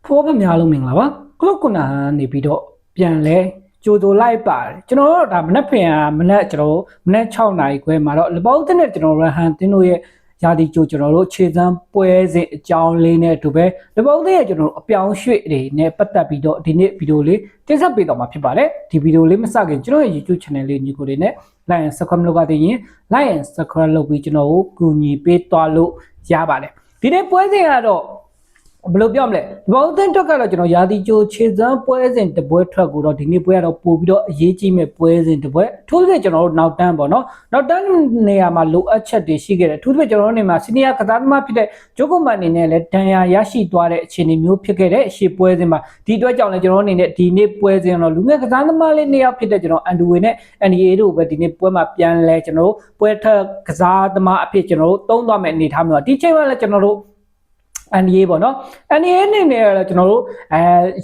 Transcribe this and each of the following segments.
ဖိုးဖများလုံးမင်္ဂလာပါခလုတ်ကုနာနေပြီးတော့ပြန်လဲကြိုလိုက်ပါတယ်ကျွန်တော်တို့ဒါမနက်ဖြန်မနက်ကျွန်တော်မနက်6နာရီခွဲမှာတော့လပေါင်းတဲ့နဲ့ကျွန်တော်ရဟန်တင်းတို့ရဲ့ရာသီကြိုကျွန်တော်တို့ခြေစမ်းပွဲစဉ်အကြောင်းလေးနဲ့အတူပဲလပေါင်းတဲ့ကျွန်တော်တို့အပြောင်းရွှေ့တွေနဲ့ပတ်သက်ပြီးတော့ဒီနေ့ဗီဒီယိုလေးတင်ဆက်ပေးတော့မှာဖြစ်ပါတယ်ဒီဗီဒီယိုလေးမစခင်ကျွန်တော်ရဲ့ YouTube channel လေးညီကိုတွေနဲ့ like and subscribe လုပ်ကြတဲ့ရင် like and subscribe လုပ်ပြီးကျွန်တော်ကိုကူညီပေးသွားလို့ရပါတယ်ဒီနေ့ပွဲစဉ်ကတော့ဘယ်လိုပြောမလဲဒီဘောင်းတင်တက်ကတော့ကျွန်တော်ရာသီကြိုခြေစမ်းပွဲစဉ်တပွဲထွက်ကိုတော့ဒီနေ့ပွဲကတော့ပို့ပြီးတော့အရေးကြီးမဲ့ပွဲစဉ်တပွဲအထူးသဖြင့်ကျွန်တော်တို့နောက်တန်းပေါ့နော်နောက်တန်းနေရာမှာလိုအပ်ချက်တွေရှိခဲ့တယ်အထူးသဖြင့်ကျွန်တော်တို့နေမှာစီနီယာကစားသမားဖြစ်တဲ့ဂျိုကိုမန်အနေနဲ့လည်းဒဏ်ရာရရှိသွားတဲ့အခြေအနေမျိုးဖြစ်ခဲ့တဲ့အရှိပွဲစဉ်မှာဒီအတွက်ကြောင့်လည်းကျွန်တော်တို့အနေနဲ့ဒီနေ့ပွဲစဉ်တော့လူငယ်ကစားသမားလေးနှစ်ယောက်ဖြစ်တဲ့ကျွန်တော်အန်ဒူဝေနဲ့ NDA တို့ပဲဒီနေ့ပွဲမှာပြန်လဲကျွန်တော်တို့ပွဲထက်ကစားသမားအဖြစ်ကျွန်တော်တို့သုံးသွားမယ့်အနေအထားမျိုးဒီချိန်မှာလည်းကျွန်တော်တို့NDA ပေါ့နော် NDA အနေနဲ့လည်းကျွန်တော်တို့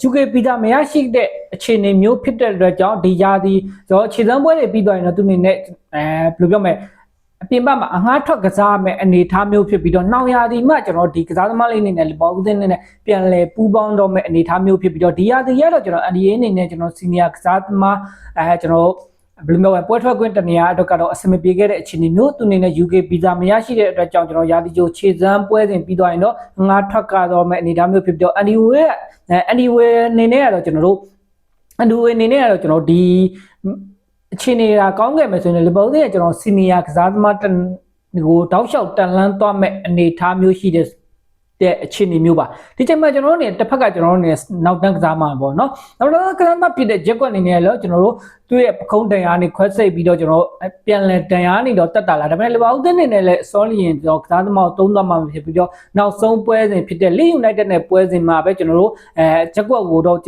UK ဗီဇာမရရှိတဲ့အခြေအနေမျိုးဖြစ်တဲ့အတွက်ကြောင့်ဒီရာသီဆိုခြေစမ်းပွဲတွေပြီးသွားရင်တော့သူအနေနဲ့ဘယ်လိုပြောမလဲအပြင်ဘက်မှာအငှားထွက်ကစားမဲ့အနေအထားမျိုးဖြစ်ပြီးတော့နောက်ရာသီမှကျွန်တော်ဒီကစားသမားလေးအနေနဲ့ဘောဦးသင်းနဲ့ပြန်လဲပူးပေါင်းတော့မဲ့အနေအထားမျိုးဖြစ်ပြီးတော့ဒီရာသီရတော့ကျွန်တော် NDA အနေနဲ့ကျွန်တော်စီနီယာကစားသမားကျွန်တော်ဘယ်လိုမျိုးပွဲထွက်ခွင့်တနေရာအတွက်ကတော့အဆင်မပြေခဲ့တဲ့အခြေအနေမျိုးသူအနေနဲ့ UK ဗီဇာမရရှိတဲ့အတွက်ကြောင့်ကျွန်တော်ရာသီကြိုခြေစမ်းပွဲစဉ်ပြီးသွားရင်တော့ငါးထွက်ကတော့မဲ့အနေအထားမျိုးဖြစ်ပြီးတော့ anyway အနေနဲ့ကတော့ကျွန်တော်တို့ anyway အနေနဲ့ကတော့ကျွန်တော်ဒီအခြေအနေကကောင်းခဲ့မယ်ဆိုရင်လေဘောင်းရဲ့ကျွန်တော်စီနီယာကစားသမားကိုတောက်လျှောက်တန်လန်းသွားမဲ့အနေအထားမျိုးရှိတဲ့အခြေအနေမျိုးပါဒီချိန်မှာကျွန်တော်တို့เนี่ยတစ်ဖက်ကကျွန်တော်တို့เนี่ยနောက်တန်းကစားမှာပေါ့နော်နောက်တော့ကစားမဖြစ်တဲ့ဂျက်ကွက်အနေနဲ့လည်းကျွန်တော်တို့သူ့ရဲ့ပခုံးတန်ရာနေခွဲစိတ်ပြီးတော့ကျွန်တော်ပြန်လဲတန်ရာနေတော့တက်တာလာဒါပေမဲ့လေဘာဦးတဲ့နေနဲ့လည်းစောလျင်တော့ကစားသမားကိုသုံးသွားမှာဖြစ်ပြီးတော့နောက်ဆုံးပွဲစဉ်ဖြစ်တဲ့ Leeds United နဲ့ပွဲစဉ်မှာပဲကျွန်တော်တို့ဂျက်ကွက်ကိုတော့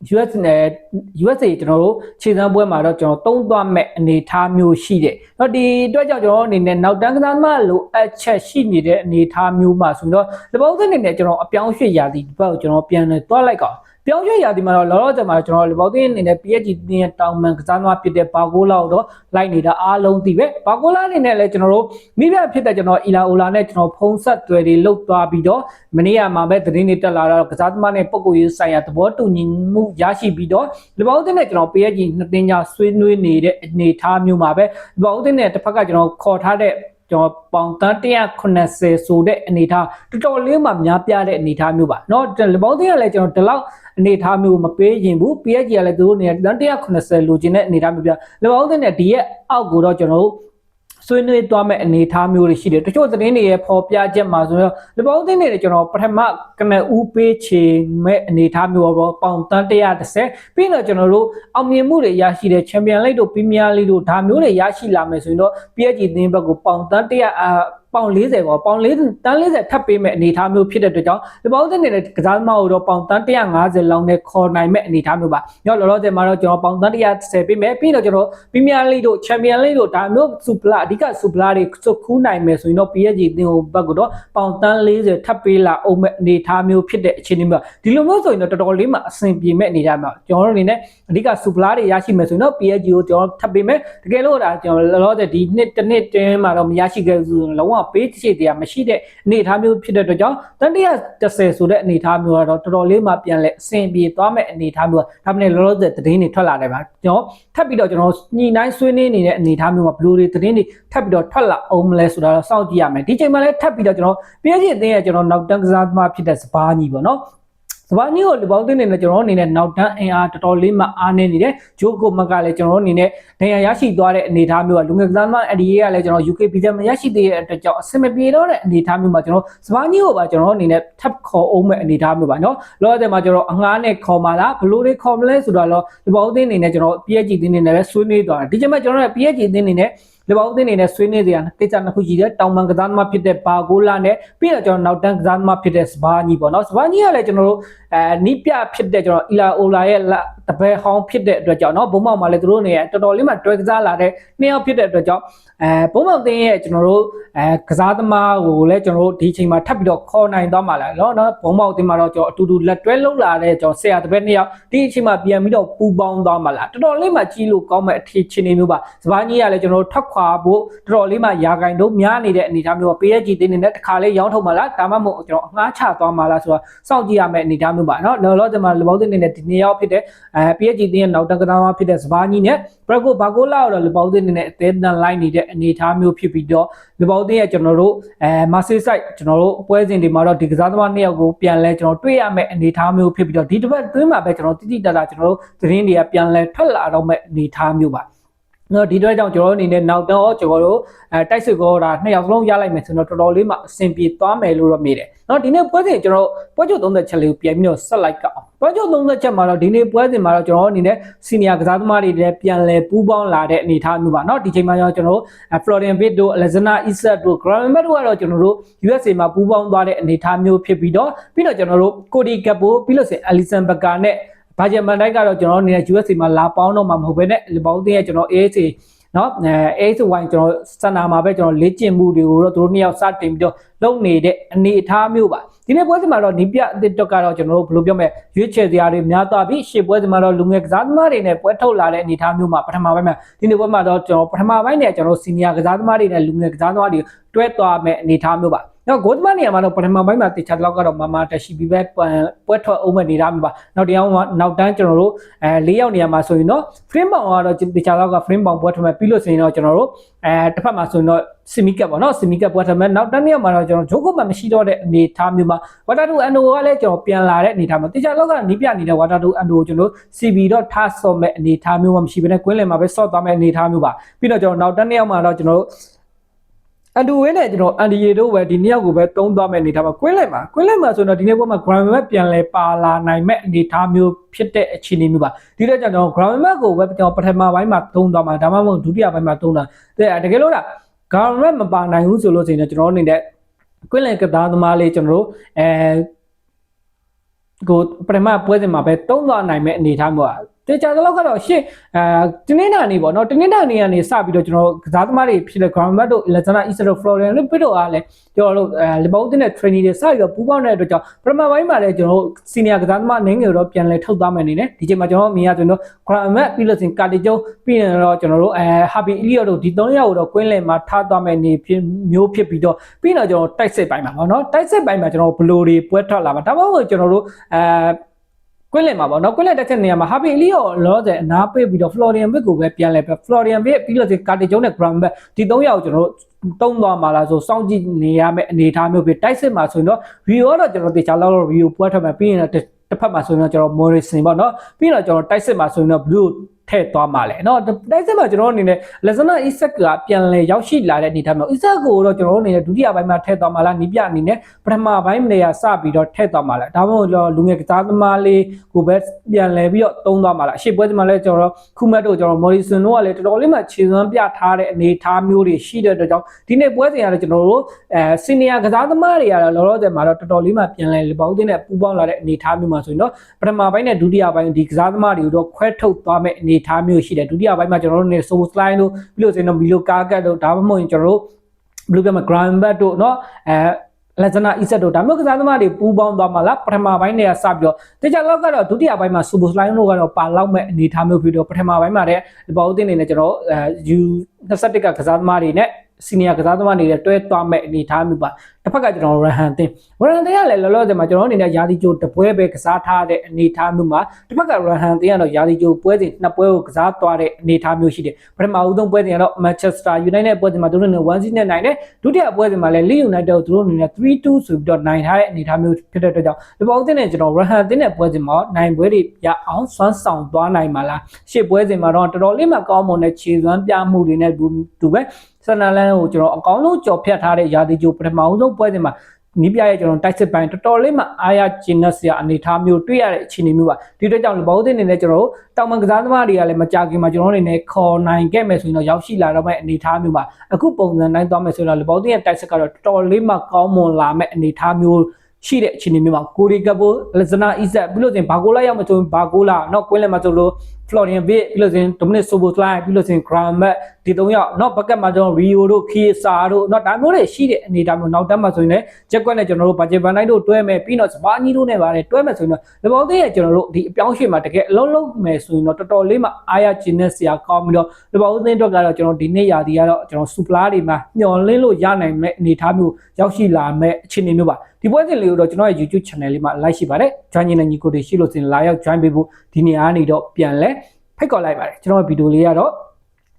USA ကျွန်တော်တို့ခြေစမ်းပွဲမှာတော့ကျွန်တော်သုံးသွားမဲ့အနေအထားမျိုးရှိတယ်။တော့ဒီအတွက်ကြောင့်ကျွန်တော်အနေနဲ့နောက်တန်းကစားသမားလိုအပ်ချက်ရှိနေတဲ့အနေအထားမျိုးမှာဆိုတော့ဒီဘောင်းစနစ်နဲ့ကျွန်တော်အပြောင်းရွှေ့ရာသီဒီဘက်ကိုကျွန်တော်ပြန်လဲသွားလိုက်ကောင်ပြောင်းရွှေ့ရာသီမှာတော့လောလောဆယ်မှာကျွန်တော်ဒီဘောင်းတင်းအနေနဲ့ PSG တင်းတောင်မန်ကစားသမားဖြစ်တဲ့ဘာဂိုလာကိုတော့လိုက်နေတာအားလုံးသိပဲဘာဂိုလာအနေနဲ့လည်းကျွန်တော်တို့မိဘဖြစ်တဲ့ကျွန်တော်အီလာအိုလာနဲ့ကျွန်တော်ဖုံးဆက်တွေလုတ်သွားပြီးတော့မနေ့ကမှာပဲသတင်းတွေတက်လာတော့ကစားသမားနဲ့ပုံကိုရေးဆိုင်ရာသဘောတူညီမှုရရှိပြီးတော့ဒီဘောင်းတင်းနဲ့ကျွန်တော် PSG နှစ်တင်းကြောင်ဆွေးနွေးနေတဲ့အနေအထားမျိုးမှာပဲဒီဘောင်းတင်းနဲ့တစ်ဖက်ကကျွန်တော်ခေါ်ထားတဲ့ကျွန်တော်ပေါင်တန်း180ဆိုတဲ့အနေထားတော်တော်လေးမှများပြတဲ့အနေထားမျိုးပါเนาะလေဘောင်းတင်းကလည်းကျွန်တော်ဒီလောက်အနေထားမျိုးမပေးရင်ဘူး PSG ကလည်းသူတို့နေတန်း180လိုချင်တဲ့အနေထားမျိုးပြလေဘောင်းတင်းနဲ့ဒီရဲ့အောက်ကိုတော့ကျွန်တော်တို့ဆွေးနွေးသွားမဲ့အနေအထားမျိုးတွေရှိတယ်တချို့သတင်းတွေရဲ့ပေါ်ပြချက်မှာဆိုတော့လေဘောင်းတင်းတွေကျွန်တော်ပထမကနဦးပေးချေမဲ့အနေအထားမျိုးပေါ့ပေါင်တန်း130ပြီးတော့ကျွန်တော်တို့အောင်မြင်မှုတွေရရှိတဲ့ချန်ပီယံလိဂ်တို့ပရီးမီးယားလိဂ်တို့ဒါမျိုးတွေရရှိလာမယ်ဆိုရင်တော့ PSG သင်းဘက်ကိုပေါင်တန်းပေါင်40ပေါ့ပေါင်40တန်း40ထပ်ပေးမဲ့အနေအထားမျိုးဖြစ်တဲ့အတွက်ကြောင့်ဒီဘောင်းတဲ့နေတဲ့ကစားသမားကိုတော့ပေါင်တန်း150လောက်နဲ့ခေါ်နိုင်မဲ့အနေအထားမျိုးပါ။ညလောလောဆယ်မှာတော့ကျွန်တော်ပေါင်တန်း130ပေးမယ်ပြီးတော့ကျွန်တော်ပရီးမီးယားလိဂ်တို့ချန်ပီယံလိဂ်တို့ဒါမျိုးစူပလာအဓိကစူပလာတွေစုခူးနိုင်မယ်ဆိုရင်တော့ PSG သင်းကိုဘက်ကတော့ပေါင်တန်း40ထပ်ပေးလာအောင်မဲ့အနေအထားမျိုးဖြစ်တဲ့အခြေအနေမျိုးဒီလိုမျိုးဆိုရင်တော့တော်တော်လေးမှအဆင်ပြေမဲ့အနေအထားမျိုးကျွန်တော်တို့အနေနဲ့အဓိကစူပလာတွေရရှိမယ်ဆိုရင်တော့ PSG ကိုကျွန်တော်ထပ်ပေးမယ်တကယ်လို့ဒါကျွန်တော်လောလောဆယ်ဒီနှစ်တစ်နှစ်တင်းမှာတော့မရရှိခဲ့ဘူးလုံးဝပေးချေတရားမရှိတဲ့အနေအထားမျိုးဖြစ်တဲ့အတွက်ကြောင့်တန်130ဆိုတဲ့အနေအထားမျိုးကတော့တော်တော်လေးမှပြန်လဲအဆင်ပြေသွားမဲ့အနေအထားမျိုးဒါပေမဲ့လောလောဆယ်သတင်းတွေထွက်လာတယ်ပါကျွန်တော်ထပ်ပြီးတော့ကျွန်တော်ညှိနှိုင်းဆွေးနွေးနေတဲ့အနေအထားမျိုးမှာဘယ်လိုတွေသတင်းတွေထပ်ပြီးတော့ထွက်လာအောင်မလဲဆိုတာတော့စောင့်ကြည့်ရမယ်ဒီချိန်မှာလည်းထပ်ပြီးတော့ကျွန်တော်PSGအသင်းရဲ့ကျွန်တော်နောက်တန်းကစားသမားဖြစ်တဲ့စပါးကြီးပေါ့နော်စပါးကြီးကိုဒီဘောင်းတင်းနေနဲ့ကျွန်တော်အနေနဲ့နောက်တန်းအင်အားတော်တော်လေးမှအားနေနေတယ်ဂျိုကိုမကလည်းကျွန်တော်အနေနဲ့နေရာရရှိသွားတဲ့အနေအထားမျိုးကလူငယ်ကစားသမား NDA ကလည်းကျွန်တော် UK ဗီဇာမရရှိသေးတဲ့အတွက်ကြောင့်အဆင်မပြေတော့တဲ့အနေအထားမျိုးမှာကျွန်တော်စပါးကြီးကိုပါကျွန်တော်အနေနဲ့ထပ်ခေါ်အောင်မဲ့အနေအထားမျိုးပါနော်လောလောဆယ်မှာကျွန်တော်အငှားနဲ့ခေါ်มาလားဘလို့တွေခေါ်မလဲဆိုတော့ဒီဘောင်းတင်းနေနဲ့ကျွန်တော် PSG တင်းနေနဲ့ပဲဆွေးနွေးသွားတယ်ဒီချိန်မှာကျွန်တော် PSG တင်းနေနဲ့လေဘောင်းတင်းနေနဲ့ဆွေးနွေးစရာကိစ္စနှစ်ခုရှိတယ်တောင်ပန်ကစားသမားဖြစ်တဲ့ဘာဂိုလာနဲ့ပြီးတော့ကျွန်တော်နောက်တန်းကစားသမားဖြစ်တဲ့စပါးကြီးပေါ့နော်စပါးကြီးကလည်းကျွန်တော်တို့နီးပြဖြစ်တဲ့ကျွန်တော်အီလာအိုလာရဲ့တပည့်ဟောင်းဖြစ်တဲ့အတွက်ကြောင့်เนาะဘုံမောက်မှာလည်းသူတို့နေတော်တော်လေးမှတွဲကစားလာတဲ့နှစ်ယောက်ဖြစ်တဲ့အတွက်ကြောင့်ဘုံမောက်တင်းရဲ့ကျွန်တော်တို့ကစားသမားကိုလည်းကျွန်တော်တို့ဒီချိန်မှာထပ်ပြီးတော့ခေါ်နိုင်သွားမှာလားเนาะဘုံမောက်တင်းမှာတော့ကျွန်တော်အတူတူလက်တွဲလုပ်လာတဲ့ကျွန်တော်ဆရာတပည့်နှစ်ယောက်ဒီအချိန်မှာပြန်ပြီးတော့ပူပေါင်းသွားမှာလားတော်တော်လေးမှကြီးလို့ကောင်းမဲ့အခြေအနေမျိုးပါစပါးကြီးကလည်းကျွန်တော်တို့ထွက်ခွာဖို့တော်တော်လေးမှရာဂိုင်တို့များနေတဲ့အနေအထားမျိုးPSG တင်းနေတဲ့တစ်ခါလေးရောင်းထုတ်မှာလားဒါမှမဟုတ်ကျွန်တော်အငှားချသွားမှာလားဆိုတော့စောင့်ကြည့်ရမယ့်အနေအထားမျိုး မျိုးပါနော်လောလောဆယ်မှာလူပေါင်းတဲ့နေနဲ့ဒီနေရောက်ဖြစ်တဲ့PSG တင်းရဲ့နောက်တက်ကစားသမားဖြစ်တဲ့စပါးကြီးနဲ့ဘရက်ကိုဘာကိုလာတော့လူပေါင်းတဲ့နေနဲ့အသေးတန်လိုက်နေတဲ့အနေအထားမျိုးဖြစ်ပြီးတော့လူပေါင်းတဲ့ရဲ့ကျွန်တော်တို့မာဆေးဆိုင်ကျွန်တော်တို့ပွဲစဉ်တွေမှာတော့ဒီကစားသမား2ယောက်ကိုပြန်လဲကျွန်တော်တွေ့ရမယ့်အနေအထားမျိုးဖြစ်ပြီးတော့ဒီတစ်ပတ်အတွင်းမှာပဲကျွန်တော်တိတိတတ်တာကျွန်တော်တို့သတင်းတွေကပြန်လဲထွက်လာတော့မယ့်အနေအထားမျိုးပါနော်ဒီတော့ကြောင့်ကျွန်တော်တို့အနေနဲ့နောက်တော့ကျွန်တော်တို့တိုက်စစ်ကောတာ2ယောက်စလုံးရလိုက်မယ်ဆိုတော့တော်တော်လေးမှအဆင်ပြေသွားမယ်လို့တော့မြင်တယ်နော်ဒီနေ့ပွဲစဉ်ကျွန်တော်ပွဲချုပ်30ချက်လေးကိုပြန်ပြီးတော့ဆက်လိုက်အောင်ပွဲချုပ်30ချက်မှာတော့ဒီနေ့ပွဲစဉ်မှာတော့ကျွန်တော်တို့အနေနဲ့စီနီယာကစားသမားတွေလည်းပြန်လဲပူးပေါင်းလာတဲ့အနေအထားမျိုးပါနော်ဒီချိန်မှာကျွန်တော်တို့ Florian Wirtz တို့ Alexander Isak တို့ Gravenberch တို့ကတော့ကျွန်တော်တို့ USA မှာပူးပေါင်းသွားတဲ့အနေအထားမျိုးဖြစ်ပြီးတော့ကျွန်တော်တို့ Cody Gakpo ပြီးလို့ဆိုရင် Alisson Becker နဲ့ဘာဂျမန်တိုက်ကတော့ကျွန်တော်အနေနဲ့ USA မှာလာပေါင်းတော့မှာမဟုတ်ဘဲနဲ့လူပေါင်းတဲ့ကျွန်တော် ASA နော်ASY ကျွန်တော်စန္ဒာမှာပဲကျွန်တော်လေ့ကျင့်မှုတွေကိုတော့သူတို့2ယောက်စတင်ပြီးတော့လုပ်နေတဲ့အနေအထားမျိုးပါဒီနေ့ပွဲစဉ်မှာတော့နီးပြအတစ်တော့ကတော့ကျွန်တော်တို့ဘယ်လိုပြောမလဲရွေးချယ်စရာတွေများသွားပြီးရှေ့ပွဲစဉ်မှာတော့လူငယ်ကစားသမားတွေနဲ့ပွဲထုတ်လာတဲ့အနေအထားမျိုးမှာပထမပိုင်းမှာဒီနေ့ပွဲမှာတော့ကျွန်တော်ပထမပိုင်းနဲ့ကျွန်တော်စီနီယာကစားသမားတွေနဲ့လူငယ်ကစားသမားတွေတွဲသွားမဲ့အနေအထားမျိုးပါနော်ဂိုးသမားနေရာမှာတော့ပထမပိုင်းမှာတေချာတော့ကတော့မတက်ရှိပြီးပဲပွဲထွက်အောင်မဲ့နေတာမျိုးပါနောက်တရားနောက်တန်းကျွန်တော်တို့၄ယောက်နေရာမှာဆိုရင်တော့ frame ပေါင်ကတော့တေချာတော့က frame ပေါင်ပွဲထွက်မဲ့ပြီးလို့ဆိုရင်တော့ကျွန်တော်တို့တစ်ဖက်မှာဆိုရင်တော့စီမီကပ်ပေါ့နော်စီမီကပ်ပွဲထွက်မဲ့နောက်တန်းနေရာမှာတော့ကျွန်တော်ဂျိုးကုတ်မှမရှိတော့တဲ့အနေအထားမျိုးမှာဝါတာတူအန်ဒိုကလည်းကျွန်တော်ပြန်လာတဲ့အနေအထားမှာတေချာတော့ကနီးပြနေတဲ့ဝါတာတူအန်ဒိုကိုကျွန်တော် CB တော့ထားဆော့မဲ့အနေအထားမျိုးမှမရှိဘဲနဲ့ကွင်းလယ်မှာပဲဆော့သွားမဲ့အနေအထားမျိုးပါပြီးတော့ကျွန်တော်နောက်တန်းနေရာမှာတော့ကျွန်တော်အန်ဒူဝဲနဲ့ကျွန်တော်အန်ဒီယေတို့ပဲဒီနှစ်ယောက်ကိုပဲတုံးသွားမဲ့အနေထားမှာကွင်းလိုက်မှာဆိုတော့ဒီနေ့ပွဲမှာ ground map ပြန်လဲပါလာနိုင်မဲ့အနေထားမျိုးဖြစ်တဲ့အခြေအနေမျိုးပါဒီတော့ကျွန်တော် ground map ကိုပဲကျွန်တော်ပထမပိုင်းမှာတုံးသွားမှာဒါမှမဟုတ်ဒုတိယပိုင်းမှာတုံးတာတကယ်လို့လား ground map မပါနိုင်ဘူးဆိုလို့ဆိုရင်ကျွန်တော်အနေနဲ့ကွင်းလယ်ကစားသမားလေးကျွန်တော်တို့ကိုပထမပွဲစဉ်မှာပဲတုံးသွားနိုင်မဲ့အနေထားမျိုးပါတေချာတော့ကတော့ရှေ့တင်းနေတာနေပေါ့နော်တင်းနေတာနေကနေစပြီးတော့ကျွန်တော်ကစားသမားတွေဖြစ်တဲ့ ground map တို့ Alexander Isak တို့ Florian တို့ပြီးတော့အားလဲကျွန်တော်တို့လီဗာပူးတဲ့ training တွေစပြီးတော့ပူးပေါင်းတဲ့အတွက်ကြောင့်ပထမပိုင်းမှာလည်းကျွန်တော်တို့ senior ကစားသမားအနေငယ်တော့ပြန်လဲထုတ်သွားမယ်နေတယ်ဒီချိန်မှာကျွန်တော်မြင်ရဆိုတော့ ground map ပြီးလို့ဆိုရင်ကာတီကျုံပြီးရင်တော့ကျွန်တော်တို့Harvey Elliott တို့ဒီ3ယောက်ကိုတော့ကွင်းလယ်မှာထားသွားမယ်နေမျိုးဖြစ်ပြီးတော့ပြီးတော့ကျွန်တော်တိုက်စစ်ပိုင်းမှာပေါ့နော်တိုက်စစ်ပိုင်းမှာကျွန်တော်ဘလိုတွေပွဲထွက်လာမှာဒါမှမဟုတ်ကျွန်တော်တို့ကွင်းလယ်မှာပေါ့နော်ကွင်းလယ်တက်တဲ့နေရာမှာဟာဘီလီယောလောဆယ်အနားပေးပြီးတော့ Florian Wirtz ကိုပဲပြန်လဲပဲ Florian Wirtz ပြီးတော့ကာတီကျုံနဲ့ ground back ဒီ3ယောက်ကျွန်တော်တို့တုံးသွားမှာလားဆိုစောင့်ကြည့်နေရမယ့်အနေအထားမျိုးပဲတိုက်စစ်မှာဆိုရင်တော့ Rio တော့ကျွန်တော်တေချာလောက် Rio ပွဲထွက်မှာပြီးရင်တော့တစ်ဖက်မှာဆိုရင်တော့ကျွန်တော် Morrison ပေါ့နော်ပြီးတော့ကျွန်တော်တိုက်စစ်မှာဆိုရင်တော့ Blue ထည့်သွားမှာလေเนาะတိုက်စစ်မှာကျွန်တော်အနေနဲ့ Alexander Isak ကပြန်လဲရောက်ရှိလာတဲ့အနေအထားမျိုး Isak ကိုတော့ကျွန်တော်အနေနဲ့ဒုတိယပိုင်းမှာထည့်သွားမှာလားနီးပြအနေနဲ့ပထမပိုင်းနေရာစပြီးတော့ထည့်သွားမှာလားဒါမှမဟုတ်လူငယ်ကစားသမားလေးကိုပဲပြန်လဲပြီးတော့တုံးသွားမှာလားအရှိပွဲဒီမှာလဲကျွန်တော်ခုမတ်တို့ကျွန်တော် Morrison တို့ကလည်းတော်တော်လေးမှခြေစွမ်းပြထားတဲ့အနေအထားမျိုးတွေရှိတဲ့အတွက်ကြောင့်ဒီနေ့ပွဲစဉ်ကတော့ကျွန်တော်တို့စီနီယာကစားသမားတွေကတော့လောလောဆယ်မှာတော့တော်တော်လေးမှပြန်လဲလီဗာပူးတဲ့ပူးပေါင်းလာတဲ့အနေအထားမျိုးမှာဆိုရင်တော့ပထမပိုင်းနဲ့ဒုတိယပိုင်းဒီကစားသမားတွေကိုတော့ခွဲထုတ်သွားမယ့်အနေအထားမျိုးရှိတယ်ဒုတိယပိုင်းမှာကျွန်တော်တို့နေ soul slide တို့ပြီးလို့ဆိုရင်တော့ Milo Karkat တို့ဒါမှမဟုတ်ကျွန်တော်တို့ဘယ်လိုပြောမလဲ ground back တို့เนาะAlexander Isak တို့ဒါမျိုးကစားသမားတွေပူးပေါင်းသွားမှာလားပထမပိုင်းတွေကစပြီးတော့တခြားလောက်ကတော့ဒုတိယပိုင်းမှာ Soul slide တို့ကတော့ပါလောက်မဲ့အနေအထားမျိုးဖြစ်တော့ပထမပိုင်းမှာလည်းဒီဘောအသင်းနေနဲ့ကျွန်တော်U21 ကကစားသမားတွေနဲ့စီနီယာကစားသမားတွေတွဲသွားမဲ့အနေအထားမျိုးပါတစ်ဖက်ကကျွန်တော်ရဟန်တင်ကလည်းလောလောဆယ်မှာကျွန်တော်အနေနဲ့ယာတီကျိုတပွဲပဲကစားထားတဲ့အနေအထားမျိုးမှာတစ်ဖက်ကရဟန်တင်ကတော့ယာတီကျိုပွဲစဉ်နှစ်ပွဲကိုကစားသွားတဲ့အနေအထားမျိုးရှိတယ်ပထမဦးဆုံးပွဲစဉ်ကတော့ Manchester United ပွဲစဉ်မှာသူတို့နဲ့ 1-0 နဲ့နိုင်တယ်ဒုတိယပွဲစဉ်မှာလည်း Leeds United ကိုသူတို့အနေနဲ့ 3-2 ဆိုပြီးတော့နိုင်ထားတဲ့အနေအထားမျိုးဖြစ်တဲ့အတွက်ကြောင့်ဒီဘောအသင်းနဲ့ကျွန်တော်ရဟန်တင်တဲ့ပွဲစဉ်မှာနိုင်ပွဲတွေရအောင်စွမ်းဆောင်သွားနိုင်မှာလားရှေ့ပွဲစဉ်မှာတော့တော်တော်လေးမှကောင်းမွန်တဲ့ခြေစွမ်းပြမှုတွေနဲ့တူပဲဆန်နာလန်ကိုကျွန်တော်အကောင်းဆုံးကြော်ဖြတ်ထားတဲ့ယာတီကျိုပထမအောင်ဆုံးပွဲစဉ်မှာနီးပြရဲ့ကျွန်တော်တိုက်စစ်ပိုင်းတော်တော်လေးမှအားရကျဉ်းစရာအနေအထားမျိုးတွေ့ရတဲ့အခြေအနေမျိုးပါဒီအတွက်ကြောင့်ဘောအသင်းအနေနဲ့ကျွန်တော်တောင်ပန်ကစားသမားတွေကလည်းမကြခင်မှာကျွန်တော်အနေနဲ့ခေါ်နိုင်ခဲ့မယ်ဆိုရင်တော့ရောက်ရှိလာတော့မယ့်အနေအထားမျိုးပါအခုပုံစံတိုင်းသွားမယ်ဆိုတော့ဘောအသင်းရဲ့တိုက်စစ်ကတော့တော်တော်လေးမှကောင်းမွန်လာမယ့်အနေအထားမျိုးရှိတဲ့အခြေအနေမျိုးမှာကိုရီကပို Alexander Isak ပြီးလို့ဆိုရင်ဘာကိုလာရောက်မဆိုဘာကိုလာเนาะကွင်းလယ်မှာဆိုလို့ Florian Vitt ပြီးလို့ဆိုရင် Dominic Szoboszlai ပြီးလို့ဆိုရင် Graham Mack ဒီ3ယောက်เนาะ bucket မှာကျွန်တော် Rio တို့ Chiesa တို့เนาะဒါမျိုးတွေရှိတဲ့အနေအထားမျိုးနောက်တန်းမှာဆိုရင်လည်း Jaguar နဲ့ကျွန်တော်တို့ Budget Van Dijk တို့တွဲမယ်ပြီးတော့ Spani တို့နဲ့ပါတယ်တွဲမယ်ဆိုရင်တော့လပောင်းသေးရဲ့ကျွန်တော်တို့ဒီအပြောင်းရွှေ့မှာတကယ်အလုံးလုံးမယ်ဆိုရင်တော့တော်တော်လေးမှအားရကျဉ်နဲ့ဆရာကောင်းပြီးတော့လပောင်းသေးအတွက်ကတော့ကျွန်တော်ဒီနေ့ရာသီကတော့ကျွန်တော်စူပလာတွေမှာညှော်လင်းလို့ရနိုင်မဲ့အနေအထားမျိုးရောက်ရှိလာမဲ့အခြေအနေမျိုးပါဒီပွဲစဉ်လေးကိုတော့ကျွန်တော်ရဲ့ YouTube channel လေးမှာ like ရှိပါတယ် join နေညီကိုတွေရှိလို့ဆိုရင်လာရောက် join ပေးဖို့ဒီနေရာကနေတော့ပြန်လဲဖိတ်ခေါ်လိုက်ပါတယ်ကျွန်တော်ဗီဒီယိုလေးကတော့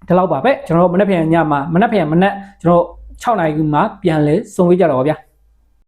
ဒီလောက်ပါပဲကျွန်တော်မနေ့ပြန်ညမှာမနေ့ပြန်မနေ့ကျွန်တော်6 နာရီမှာပြန်လဲစုံဝေးကြတော့ပါဗျာ